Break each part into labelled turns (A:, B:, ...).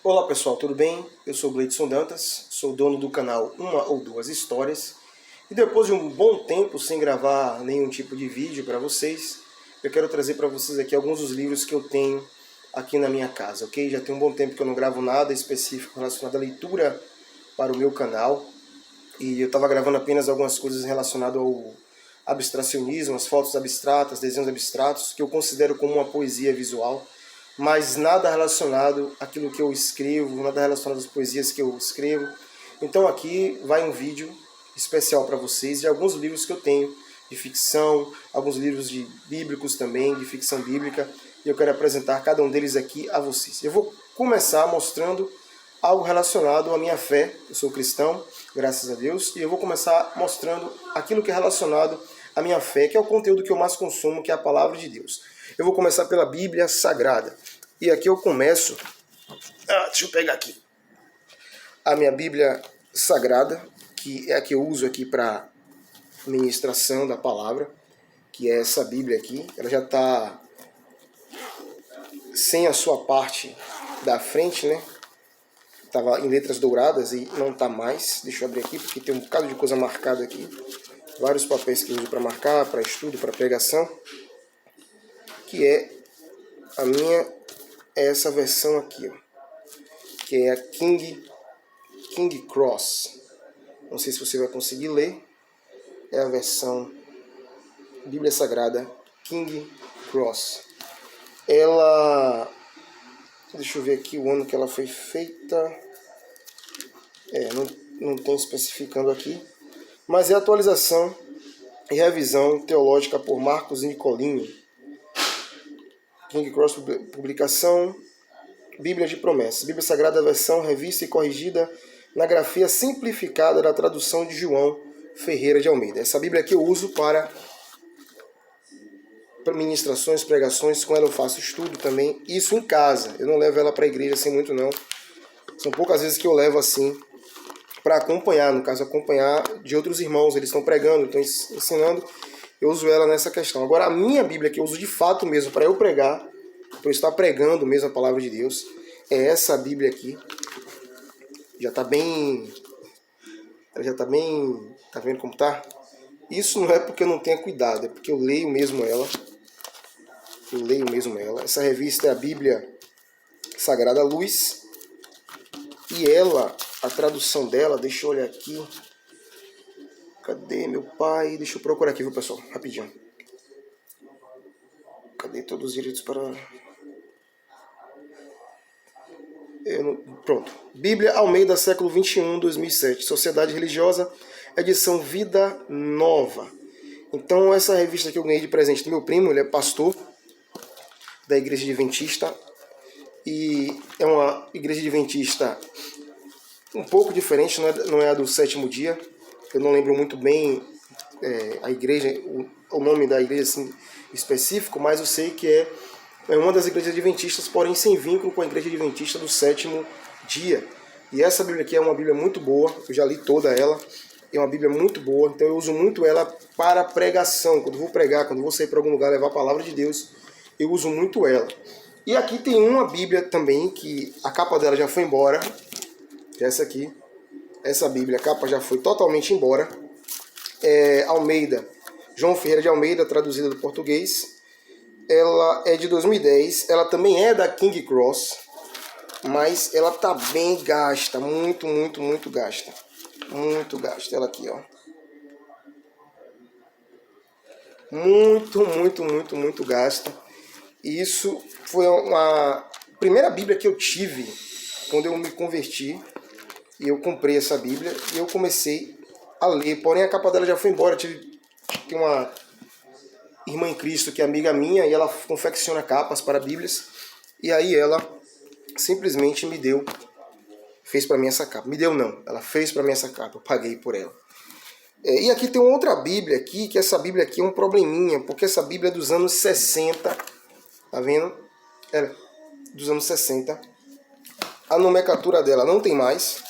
A: Olá pessoal, tudo bem? Eu sou Gleidson Dantas, sou dono do canal Uma ou Duas Histórias. E depois de um bom tempo sem gravar nenhum tipo de vídeo para vocês, eu quero trazer para vocês aqui alguns dos livros que eu tenho aqui na minha casa, ok? Já tem um bom tempo que eu não gravo nada específico relacionado à leitura para o meu canal. E eu estava gravando apenas algumas coisas relacionadas ao abstracionismo, as fotos abstratas, desenhos abstratos, que eu considero como uma poesia visual, mas nada relacionado àquilo que eu escrevo, nada relacionado às poesias que eu escrevo. Então aqui vai um vídeo especial para vocês de alguns livros que eu tenho de ficção, alguns livros de bíblicos também, de ficção bíblica, e eu quero apresentar cada um deles aqui a vocês. Eu vou começar mostrando algo relacionado à minha fé. Eu sou cristão, graças a Deus, e eu vou começar mostrando aquilo que é relacionado à minha fé, que é o conteúdo que eu mais consumo, que é a palavra de Deus. Eu vou começar pela Bíblia Sagrada. E aqui eu começo... deixa eu pegar aqui. A minha Bíblia Sagrada, que é a que eu uso aqui para ministração da palavra, que é essa Bíblia aqui. Ela já está sem a sua parte da frente, né? Estava em letras douradas e não está mais. Deixa eu abrir aqui porque tem um bocado de coisa marcada aqui. Vários papéis que eu uso para marcar, para estudo, para pregação. Que é a minha, é essa versão aqui, ó, que é a King Cross. Não sei se você vai conseguir ler. É a versão Bíblia Sagrada King Cross. Ela... Deixa eu ver aqui o ano que ela foi feita. Não tem especificando aqui. Mas é atualização e revisão teológica por Marcos Nicolini. King Cross publicação, Bíblia de Promessas. Bíblia Sagrada versão revista e corrigida na grafia simplificada da tradução de João Ferreira de Almeida. Essa Bíblia aqui eu uso para ministrações, pregações, com ela eu faço estudo também, isso em casa. Eu não levo ela para a igreja assim muito não. São poucas vezes que eu levo assim para acompanhar, no caso acompanhar de outros irmãos, eles estão pregando, estão ensinando, eu uso ela nessa questão. Agora a minha Bíblia que eu uso de fato mesmo para eu pregar, para eu estar pregando mesmo a palavra de Deus, é essa Bíblia aqui. Já está bem, tá vendo como tá? Isso não é porque eu não tenha cuidado, é porque eu leio mesmo ela. Essa revista é a Bíblia Sagrada Luz. E ela, a tradução dela, deixa eu olhar aqui. Cadê meu pai? Deixa eu procurar aqui, viu, pessoal? Rapidinho. Cadê todos os direitos para... Pronto. Bíblia Almeida, século 21, 2007. Sociedade Religiosa, edição Vida Nova. Então, essa revista que eu ganhei de presente do meu primo, ele é pastor da Igreja Adventista. E é uma Igreja Adventista um pouco diferente, não é a do Sétimo Dia. Eu não lembro muito bem a igreja, o nome da igreja assim, específico, mas eu sei que é uma das igrejas adventistas, porém sem vínculo com a Igreja Adventista do Sétimo Dia. E essa Bíblia aqui é uma Bíblia muito boa, eu já li toda ela. É uma Bíblia muito boa, então eu uso muito ela para pregação. Quando eu vou pregar, quando eu vou sair para algum lugar levar a palavra de Deus, eu uso muito ela. E aqui tem uma Bíblia também, que a capa dela já foi embora. Essa aqui, essa Bíblia, a capa já foi totalmente embora. É Almeida, João Ferreira de Almeida, traduzida do português. Ela é de 2010, ela também é da King Cross, mas ela tá bem gasta, muito gasta. Muito gasta, ela aqui, ó. Muito gasta. Isso foi a primeira Bíblia que eu tive quando eu me converti. E eu comprei essa Bíblia e eu comecei a ler. Porém, a capa dela já foi embora. Tem uma irmã em Cristo que é amiga minha e ela confecciona capas para Bíblias. E aí ela simplesmente me deu, fez para mim essa capa. Me deu não, ela fez para mim essa capa, eu paguei por ela. E aqui tem outra Bíblia aqui, que essa Bíblia aqui é um probleminha, porque essa Bíblia é dos anos 60, tá vendo? É dos anos 60. A nomenclatura dela não tem mais.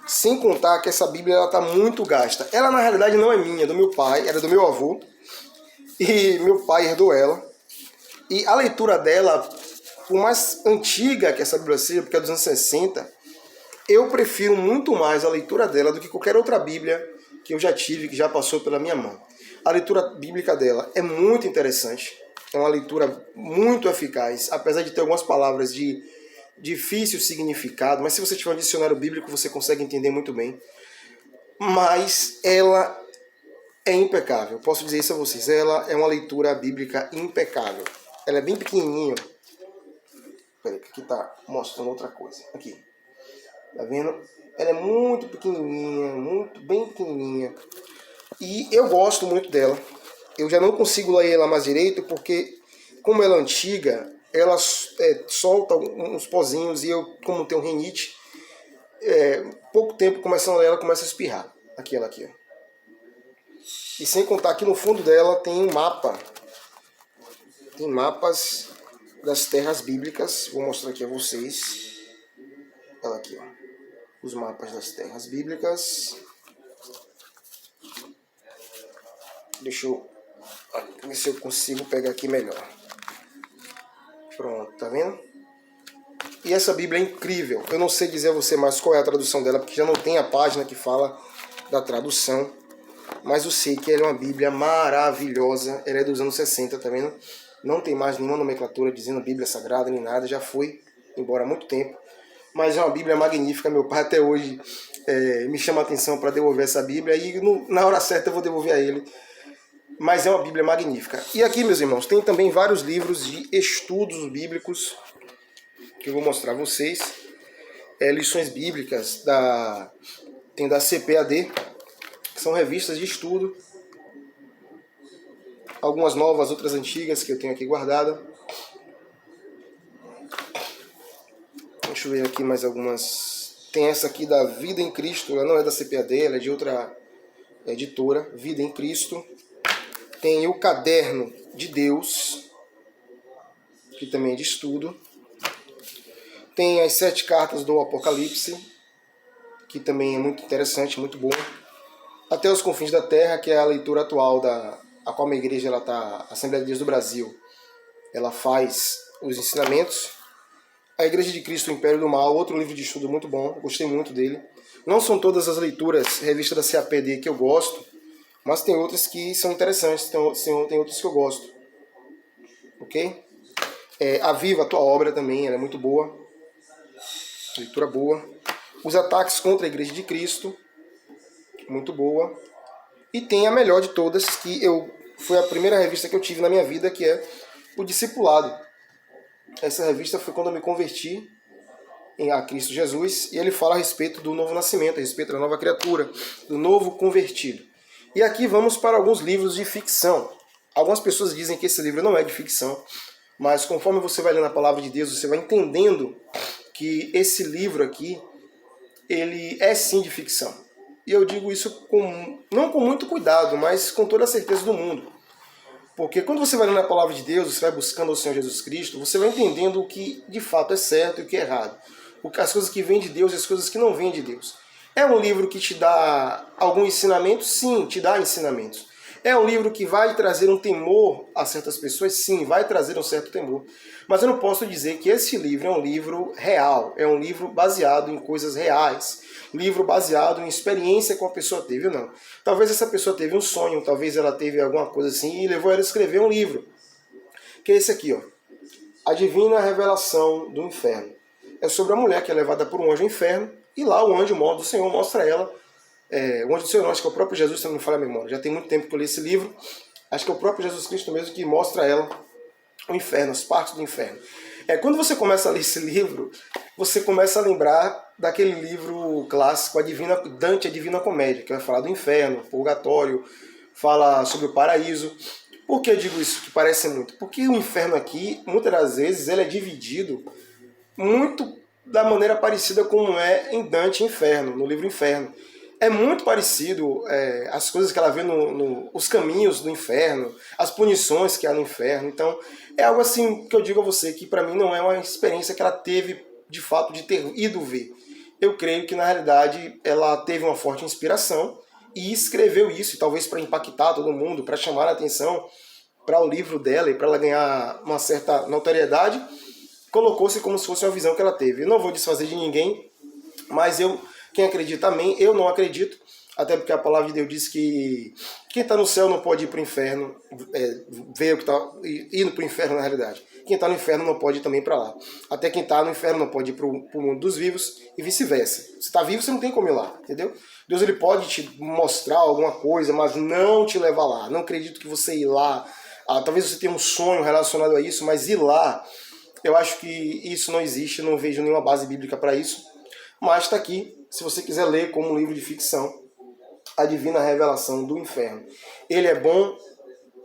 A: Sem contar que essa Bíblia ela tá muito gasta. Ela na realidade não é minha, é do meu pai, era do meu avô. E meu pai herdou ela. E a leitura dela por mais antiga que essa Bíblia seja, porque é dos anos 60, eu prefiro muito mais a leitura dela do que qualquer outra Bíblia que eu já tive, que já passou pela minha mão. A leitura bíblica dela é muito interessante, é uma leitura muito eficaz, apesar de ter algumas palavras de difícil significado, mas se você tiver um dicionário bíblico você consegue entender muito bem. Mas ela é impecável, posso dizer isso a vocês, ela é uma leitura bíblica impecável. Ela é bem pequenininha. Peraí, que aqui tá mostrando outra coisa. Aqui. Tá vendo? Ela é muito pequenininha, bem pequenininha. E eu gosto muito dela. Eu já não consigo ler ela mais direito porque, como ela é antiga, ela solta uns pozinhos e eu, como tenho rinite, pouco tempo começando a ler, ela começa a espirrar. Aqui, ela aqui, ó. E sem contar que no fundo dela tem um mapa. Tem mapas das terras bíblicas. Vou mostrar aqui a vocês. Olha aqui, ó. Os mapas das terras bíblicas. Deixa eu ver se eu consigo pegar aqui melhor. Pronto, tá vendo? E essa Bíblia é incrível. Eu não sei dizer a você mais qual é a tradução dela, porque já não tem a página que fala da tradução. Mas eu sei que ela é uma Bíblia maravilhosa. Ela é dos anos 60, tá vendo? Não tem mais nenhuma nomenclatura dizendo Bíblia Sagrada nem nada. Já foi embora há muito tempo. Mas é uma Bíblia magnífica. Meu pai até hoje me chama a atenção para devolver essa Bíblia. E na hora certa eu vou devolver a ele. Mas é uma Bíblia magnífica. E aqui, meus irmãos, tem também vários livros de estudos bíblicos que eu vou mostrar a vocês. Lições bíblicas, tem da CPAD, que são revistas de estudo. Algumas novas, outras antigas que eu tenho aqui guardada. Deixa eu ver aqui mais algumas. Tem essa aqui da Vida em Cristo, ela não é da CPAD, ela é de outra editora, Vida em Cristo. Tem o Caderno de Deus, que também é de estudo. Tem as 7 cartas do Apocalipse, que também é muito interessante, muito bom. Até os Confins da Terra, que é a leitura atual a qual a igreja a Assembleia de Deus do Brasil, ela faz os ensinamentos. A Igreja de Cristo, o Império do Mal, outro livro de estudo muito bom, gostei muito dele. Não são todas as leituras, revista da CAPD, que eu gosto, mas tem outras que são interessantes, tem outras que eu gosto. Ok? A Viva, a Tua Obra também, ela é muito boa. Leitura boa. Os Ataques contra a Igreja de Cristo, muito boa. E tem a melhor de todas, que foi a primeira revista que eu tive na minha vida, que é o Discipulado. Essa revista foi quando eu me converti a Cristo Jesus, e ele fala a respeito do novo nascimento, a respeito da nova criatura, do novo convertido. E aqui vamos para alguns livros de ficção. Algumas pessoas dizem que esse livro não é de ficção, mas conforme você vai lendo a palavra de Deus, você vai entendendo que esse livro aqui, ele é sim de ficção. E eu digo isso não com muito cuidado, mas com toda a certeza do mundo. Porque quando você vai lendo a palavra de Deus, você vai buscando o Senhor Jesus Cristo, você vai entendendo o que de fato é certo e o que é errado. As coisas que vêm de Deus e as coisas que não vêm de Deus. É um livro que te dá algum ensinamento? Sim, te dá ensinamentos. É um livro que vai trazer um temor a certas pessoas? Sim, vai trazer um certo temor. Mas eu não posso dizer que esse livro é um livro real, é um livro baseado em coisas reais, livro baseado em experiência que uma pessoa teve ou não. Talvez essa pessoa teve um sonho, talvez ela teve alguma coisa assim e levou ela a escrever um livro. Que é esse aqui, ó. A Divina Revelação do Inferno. É sobre a mulher que é levada por um anjo ao inferno e lá o anjo do Senhor mostra a ela. O anjo do Senhor, acho que é o próprio Jesus, se não me falha a memória. Já tem muito tempo que eu li esse livro. Acho que é o próprio Jesus Cristo mesmo que mostra a ela o inferno, as partes do inferno. Quando você começa a ler esse livro, você começa a lembrar daquele livro clássico, Dante, a Divina Comédia, que vai falar do inferno, purgatório, fala sobre o paraíso. Por que eu digo isso, que parece muito? Porque o inferno aqui, muitas das vezes, ele é dividido muito da maneira parecida como é em Dante Inferno, no livro Inferno. É muito parecido as coisas que ela vê os caminhos do inferno, as punições que há no inferno. Então, é algo assim que eu digo a você, que para mim não é uma experiência que ela teve de fato de ter ido ver. Eu creio que na realidade ela teve uma forte inspiração e escreveu isso, talvez para impactar todo mundo, para chamar a atenção para o livro dela e para ela ganhar uma certa notoriedade. colocou-se como se fosse uma visão que ela teve. Eu não vou desfazer de ninguém, mas quem acredita, amém. Eu não acredito, até porque a palavra de Deus diz que quem está no céu não pode ir para o inferno, ver o que está indo para o inferno na realidade. Quem está no inferno não pode ir também para lá. Até quem está no inferno não pode ir para o mundo dos vivos e vice-versa. Se está vivo, você não tem como ir lá, entendeu? Deus ele pode te mostrar alguma coisa, mas não te levar lá. Não acredito que você ir lá. Talvez você tenha um sonho relacionado a isso, mas ir lá, eu acho que isso não existe, não vejo nenhuma base bíblica para isso. Mas está aqui, se você quiser ler como um livro de ficção, A Divina Revelação do Inferno. Ele é bom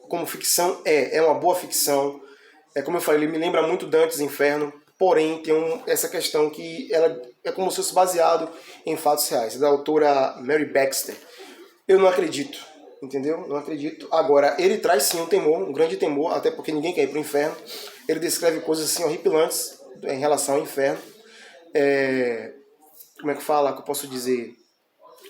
A: como ficção? É uma boa ficção. Como eu falei, ele me lembra muito Dantes Inferno, porém tem essa questão que ela é como se fosse baseado em fatos reais, da autora Mary Baxter. Eu não acredito, entendeu? Não acredito. Agora, ele traz sim um temor, um grande temor, até porque ninguém quer ir para o inferno. Ele descreve coisas assim horripilantes em relação ao inferno. Como é que fala? Que eu posso dizer?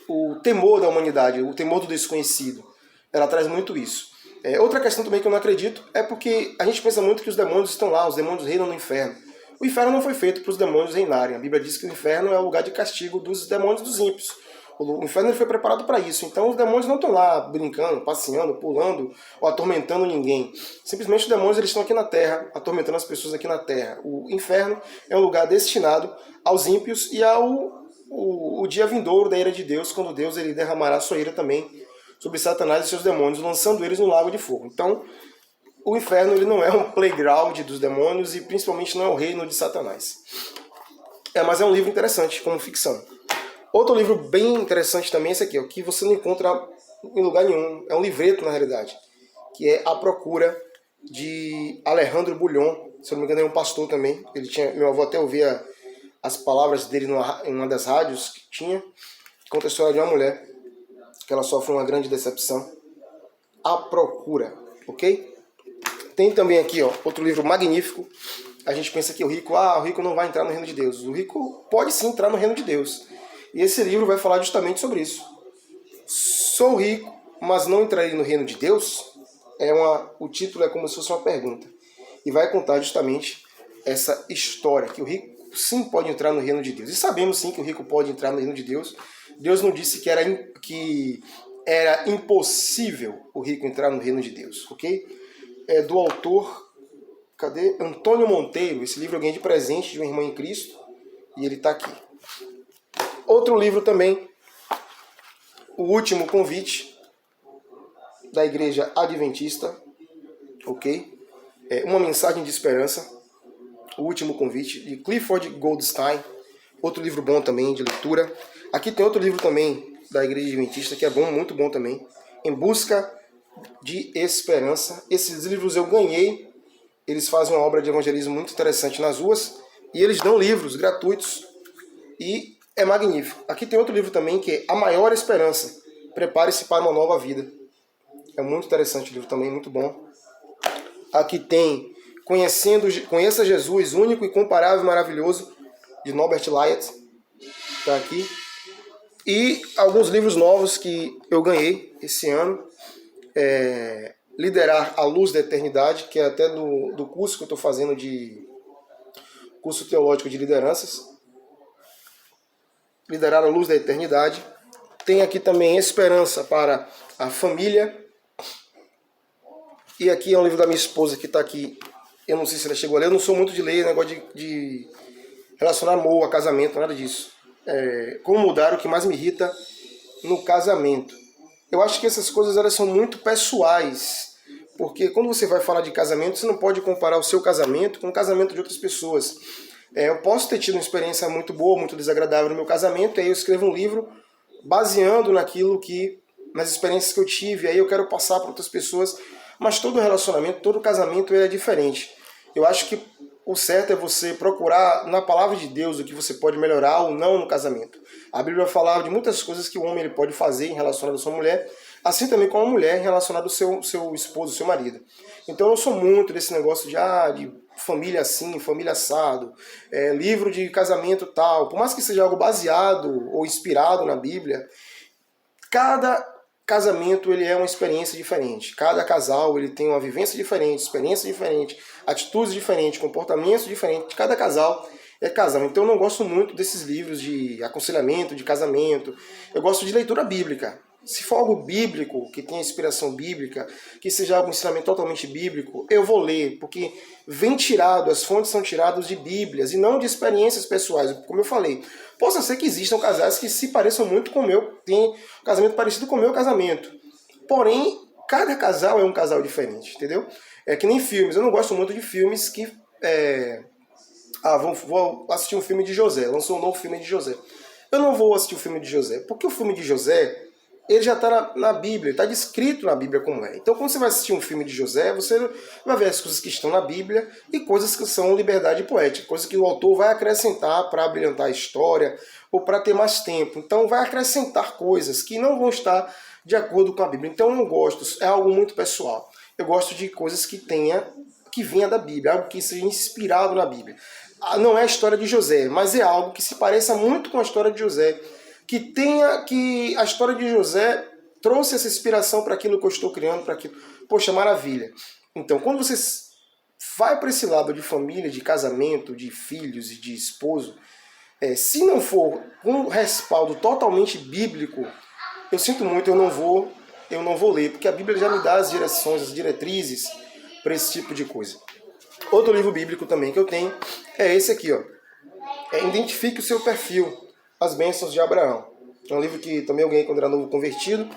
A: O temor da humanidade, o temor do desconhecido. Ela traz muito isso. Outra questão também que eu não acredito é porque a gente pensa muito que os demônios estão lá, os demônios reinam no inferno. O inferno não foi feito para os demônios reinarem. A Bíblia diz que o inferno é o lugar de castigo dos demônios e dos ímpios. O inferno foi preparado para isso. Então os demônios não estão lá brincando, passeando, pulando ou atormentando ninguém. Simplesmente os demônios eles estão aqui na terra, atormentando as pessoas aqui na terra. O inferno é um lugar destinado aos ímpios e o dia vindouro da ira de Deus, quando Deus ele derramará sua ira também sobre Satanás e seus demônios, lançando eles no lago de fogo. Então, o inferno ele não é um playground dos demônios e principalmente não é o reino de Satanás. Mas é um livro interessante, como ficção. Outro livro bem interessante também é esse aqui, que você não encontra em lugar nenhum. É um livreto, na realidade, que é A Procura, de Alejandro Bulhon. Se eu não me engano, é um pastor também. Meu avô até ouvia as palavras dele em uma das rádios que tinha. Conta a história de uma mulher que ela sofre uma grande decepção. A Procura, ok? Tem também aqui outro livro magnífico. A gente pensa que o rico não vai entrar no reino de Deus. O rico pode sim entrar no reino de Deus. E esse livro vai falar justamente sobre isso. Sou rico, mas não entrarei no reino de Deus? O título é como se fosse uma pergunta. E vai contar justamente essa história, que o rico sim pode entrar no reino de Deus. E sabemos sim que o rico pode entrar no reino de Deus. Deus não disse que era impossível o rico entrar no reino de Deus, ok? É do autor, Antônio Monteiro. Esse livro eu ganhei de presente de uma irmã em Cristo e ele está aqui. Outro livro também, O Último Convite, da Igreja Adventista, ok? Uma Mensagem de Esperança, O Último Convite, de Clifford Goldstein. Outro livro bom também, de leitura. Aqui tem outro livro também, da Igreja Adventista, que é bom, muito bom também, Em Busca de Esperança. Esses livros eu ganhei. Eles fazem uma obra de evangelismo muito interessante nas ruas. E eles dão livros gratuitos. E é magnífico. Aqui tem outro livro também, que é A Maior Esperança. Prepare-se para uma nova vida. É muito interessante o livro também, muito bom. Aqui tem Conheça Jesus, único e comparável e maravilhoso, de Norbert Eliot. Está aqui. E alguns livros novos que eu ganhei esse ano. Liderar a Luz da Eternidade, que é até do curso que eu estou fazendo de curso teológico de lideranças. Liderar a Luz da Eternidade. Tem aqui também Esperança para a Família. E aqui é um livro da minha esposa que está aqui. Eu não sei se ela chegou a ler. Eu não sou muito de ler, negócio de relacionar amor a casamento, nada disso. Como mudar o que mais me irrita no casamento. Eu acho que essas coisas elas são muito pessoais. Porque quando você vai falar de casamento, você não pode comparar o seu casamento com o casamento de outras pessoas. Eu posso ter tido uma experiência muito boa, muito desagradável no meu casamento, e aí eu escrevo um livro baseando nas experiências que eu tive, aí eu quero passar para outras pessoas, mas todo relacionamento, todo casamento é diferente. Eu acho que o certo é você procurar na palavra de Deus o que você pode melhorar ou não no casamento. A Bíblia vai falar de muitas coisas que o homem ele pode fazer em relação à sua mulher, assim também como a mulher em relação ao seu esposo, seu marido. Então eu sou muito desse negócio de família assim, família assado, livro de casamento tal. Por mais que seja algo baseado ou inspirado na Bíblia, cada casamento ele é uma experiência diferente. Cada casal ele tem uma vivência diferente, experiência diferente, atitudes diferentes, comportamentos diferentes. Cada casal é casal. Então eu não gosto muito desses livros de aconselhamento, de casamento. Eu gosto de leitura bíblica. Se for algo bíblico, que tenha inspiração bíblica, que seja algum ensinamento totalmente bíblico, eu vou ler, porque vem tirado, as fontes são tiradas de Bíblias e não de experiências pessoais, como eu falei. Possa ser que existam casais que se pareçam muito com o meu, tem um casamento parecido com o meu casamento. Porém, cada casal é um casal diferente, entendeu? É que nem filmes, eu não gosto muito de filmes que... vou assistir um filme de José, lançou um novo filme de José. Eu não vou assistir o filme de José, porque o filme de José... ele já está na Bíblia, está descrito na Bíblia como é. Então, quando você vai assistir um filme de José, você vai ver as coisas que estão na Bíblia e coisas que são liberdade poética, coisas que o autor vai acrescentar para brilhantar a história ou para ter mais tempo. Então, vai acrescentar coisas que não vão estar de acordo com a Bíblia. Então, eu não gosto, é algo muito pessoal. Eu gosto de coisas que venha da Bíblia, algo que seja inspirado na Bíblia. Não é a história de José, mas é algo que se pareça muito com a história de José, que a história de José trouxe essa inspiração para aquilo que eu estou criando, para aquilo. Poxa, maravilha. Então, quando você vai para esse lado de família, de casamento, de filhos e de esposo, se não for um respaldo totalmente bíblico, eu sinto muito, eu não vou ler, porque a Bíblia já me dá as direções, as diretrizes para esse tipo de coisa. Outro livro bíblico também que eu tenho é esse aqui, ó. Identifique o seu perfil. As Bênçãos de Abraão. É um livro que também eu ganhei quando era novo convertido.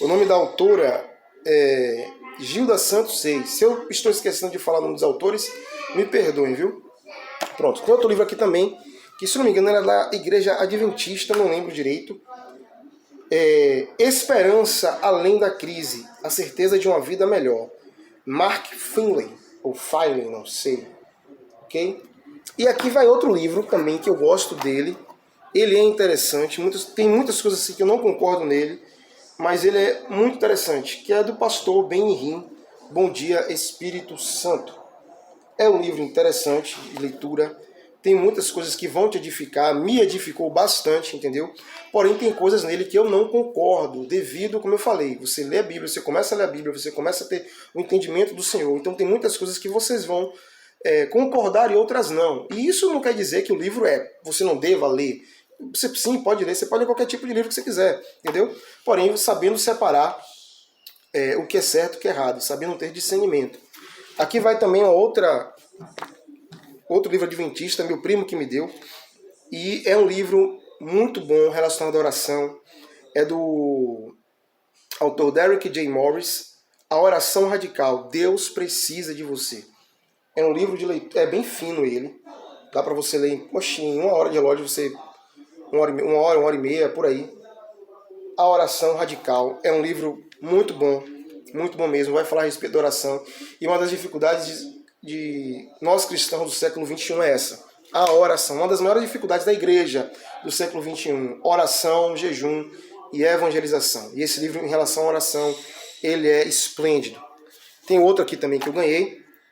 A: O nome da autora é Gilda Santos Seis. Se eu estou esquecendo de falar o nome dos autores, me perdoem, viu? Pronto, tem outro livro aqui também, que se não me engano era da Igreja Adventista, não lembro direito. Esperança Além da Crise, a certeza de uma vida melhor. Mark Finley, ou Finley, não sei. Ok? E aqui vai outro livro também que eu gosto dele. Ele é interessante, tem muitas coisas assim que eu não concordo nele, mas ele é muito interessante, que é do pastor Ben-Hinn, Bom Dia Espírito Santo. É um livro interessante de leitura, tem muitas coisas que vão te edificar, me edificou bastante, entendeu? Porém tem coisas nele que eu não concordo, devido, como eu falei, você lê a Bíblia, você começa a ler a Bíblia, você começa a ter o entendimento do Senhor, então tem muitas coisas que vocês vão concordar e outras não. E isso não quer dizer que o livro você não deva ler. Você sim pode ler, você pode ler qualquer tipo de livro que você quiser, entendeu? Porém, sabendo separar o que é certo e o que é errado, sabendo ter discernimento. Aqui vai também outro livro adventista, meu primo que me deu, e é um livro muito bom relacionado à oração. É do autor Derek J. Morris, A Oração Radical, Deus Precisa de Você. É um livro de leitura, é bem fino ele, dá para você ler em uma hora de relógio, uma hora e meia, por aí. A Oração Radical é um livro muito bom mesmo, vai falar a respeito da oração. E uma das dificuldades de nós cristãos do século XXI é essa, a oração. Uma das maiores dificuldades da igreja do século XXI, oração, jejum e evangelização. E esse livro, em relação à oração, ele é esplêndido. Tem outro aqui também que eu ganhei,